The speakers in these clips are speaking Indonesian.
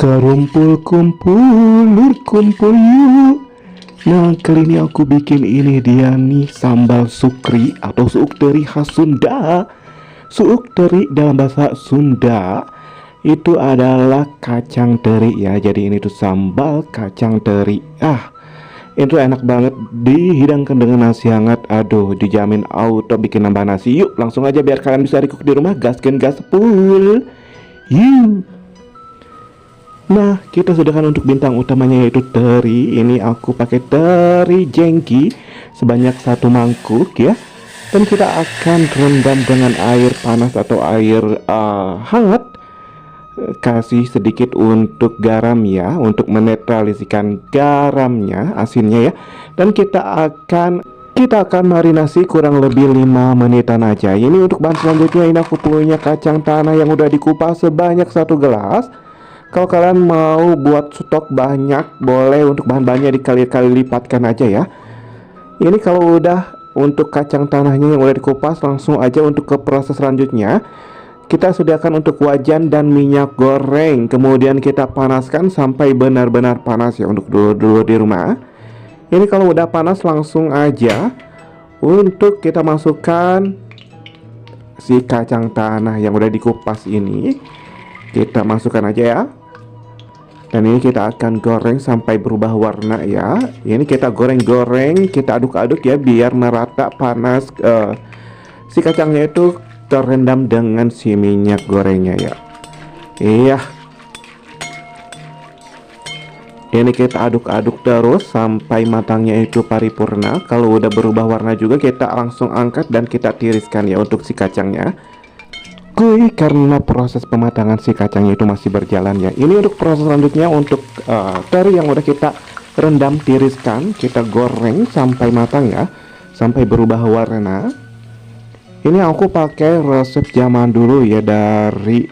Kumpul lur kumpul yuk. Nah, kali ini aku bikin ini dia nih, sambal sukri atau suuk teri khas Sunda. Suuk teri dalam bahasa Sunda itu adalah kacang teri ya. Jadi ini tuh sambal kacang teri. Itu enak banget dihidangkan dengan nasi hangat. Aduh, dijamin auto bikin nambah nasi. Yuk, langsung aja biar kalian bisa recook di rumah. Gaskeun gaspul. Yuk. Nah, kita sediakan untuk bintang utamanya yaitu teri. Ini aku pakai teri jengki sebanyak 1 mangkuk ya. Dan kita akan rendam dengan air panas atau air hangat. Kasih sedikit untuk garam ya, untuk menetralisikan garamnya, asinnya ya. Dan kita akan marinasi kurang lebih 5 menitan aja. Ini untuk bahan selanjutnya, ini aku punya kacang tanah yang udah dikupas sebanyak 1 gelas. Kalau kalian mau buat stok banyak, boleh untuk bahan-bahannya dikali-kali lipatkan aja ya. Ini kalau udah untuk kacang tanahnya yang udah dikupas, langsung aja untuk ke proses selanjutnya. Kita sediakan untuk wajan dan minyak goreng. Kemudian kita panaskan sampai benar-benar panas ya untuk dulu di rumah. Ini kalau udah panas, langsung aja untuk kita masukkan si kacang tanah yang udah dikupas ini. Kita masukkan aja ya. Dan ini kita akan goreng sampai berubah warna ya. Ini kita goreng-goreng, kita aduk-aduk ya biar merata panas. Si kacangnya itu terendam dengan si minyak gorengnya ya. Iya. Ini kita aduk-aduk terus sampai matangnya itu paripurna. Kalau udah berubah warna juga, kita langsung angkat dan kita tiriskan ya untuk si kacangnya. Karena proses pematangan si kacangnya itu masih berjalan ya. Ini untuk proses selanjutnya untuk teri yang udah kita rendam, tiriskan, kita goreng sampai matang ya, sampai berubah warna. Ini aku pakai resep zaman dulu ya, dari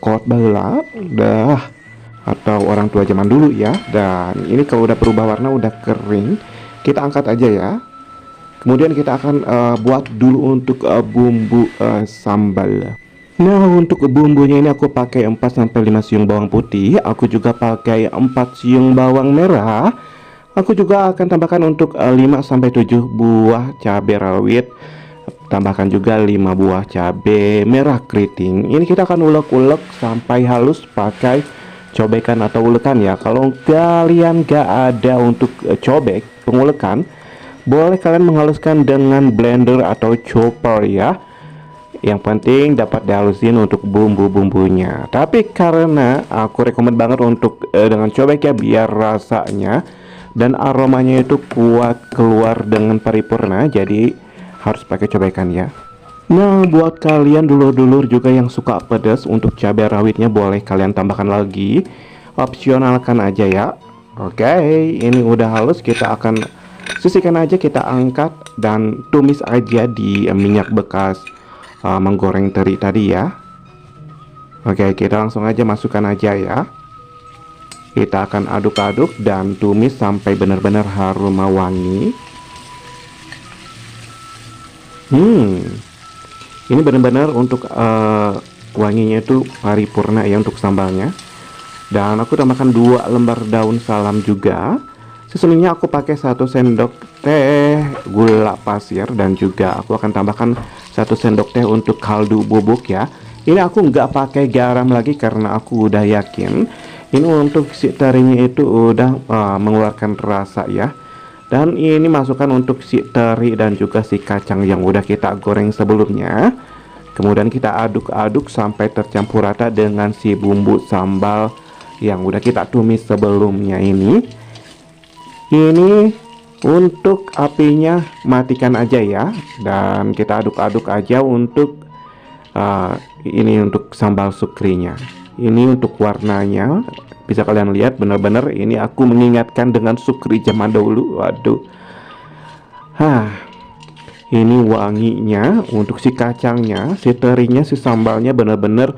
Kot Baheula atau orang tua zaman dulu ya. Dan ini kalau udah berubah warna, udah kering, kita angkat aja ya. Kemudian kita akan buat dulu untuk bumbu sambal. Nah, untuk bumbunya ini aku pakai 4-5 siung bawang putih. Aku juga pakai 4 siung bawang merah. Aku juga akan tambahkan untuk 5-7 buah cabai rawit. Tambahkan juga 5 buah cabai merah keriting. Ini kita akan ulek-ulek sampai halus pakai cobekan atau ulekan ya. Kalau kalian gak ada untuk cobek, pengulekan, boleh kalian menghaluskan dengan blender atau chopper ya. Yang penting dapat dihalusin untuk bumbu-bumbunya. Tapi karena aku rekomen banget untuk dengan cobek ya, biar rasanya dan aromanya itu kuat keluar dengan paripurna. Jadi harus pakai cobekan ya. Nah, buat kalian dulur-dulur juga yang suka pedas, untuk cabai rawitnya boleh kalian tambahkan lagi. Opsionalkan aja ya. Oke, ini udah halus, kita akan sisihkan aja, kita angkat dan tumis aja di minyak bekas menggoreng teri tadi ya. Oke, kita langsung aja masukkan aja ya. Kita akan aduk-aduk dan tumis sampai benar-benar harum wangi. Ini benar-benar untuk wanginya itu paripurna ya untuk sambalnya. Dan aku tambahkan 2 lembar daun salam juga. Sesungguhnya aku pakai 1 sendok teh gula pasir, dan juga aku akan tambahkan 1 sendok teh untuk kaldu bubuk ya. Ini aku nggak pakai garam lagi karena aku udah yakin ini untuk si terinya itu udah mengeluarkan rasa ya. Dan ini masukkan untuk si teri dan juga si kacang yang udah kita goreng sebelumnya. Kemudian kita aduk-aduk sampai tercampur rata dengan si bumbu sambal yang udah kita tumis sebelumnya ini. Ini untuk apinya matikan aja ya, dan kita aduk-aduk aja untuk ini untuk sambal sukrinya. Ini untuk warnanya bisa kalian lihat, benar-benar ini aku mengingatkan dengan sukri zaman dahulu. Waduh, ini wanginya untuk si kacangnya, si terinya, si sambalnya benar-benar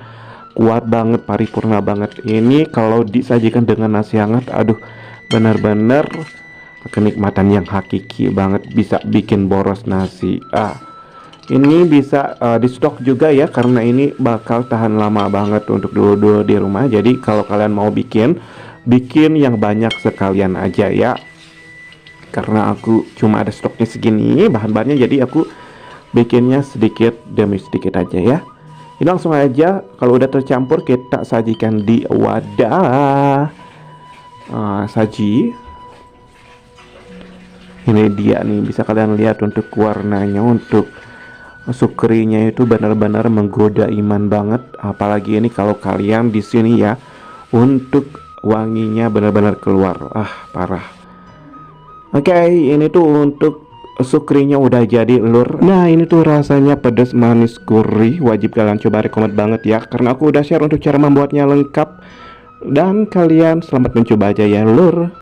kuat banget, paripurna banget. Ini kalau disajikan dengan nasi hangat, aduh, benar-benar kenikmatan yang hakiki banget, bisa bikin boros nasi. Ini bisa di stok juga ya, karena ini bakal tahan lama banget untuk dulu di rumah. Jadi kalau kalian mau bikin yang banyak sekalian aja ya, karena aku cuma ada stoknya segini bahan-bahannya, jadi aku bikinnya sedikit demi sedikit aja ya. Ini langsung aja, kalau udah tercampur kita sajikan di wadah saji. Ini dia nih, bisa kalian lihat untuk warnanya, untuk sukrinya itu benar-benar menggoda iman banget. Apalagi ini kalau kalian di sini ya, untuk wanginya benar-benar keluar, parah. Oke, ini tuh untuk sukrinya udah jadi lur. Nah, ini tuh rasanya pedas manis gurih, wajib kalian coba, rekomend banget ya, karena aku udah share untuk cara membuatnya lengkap. Dan kalian selamat mencoba aja ya lur.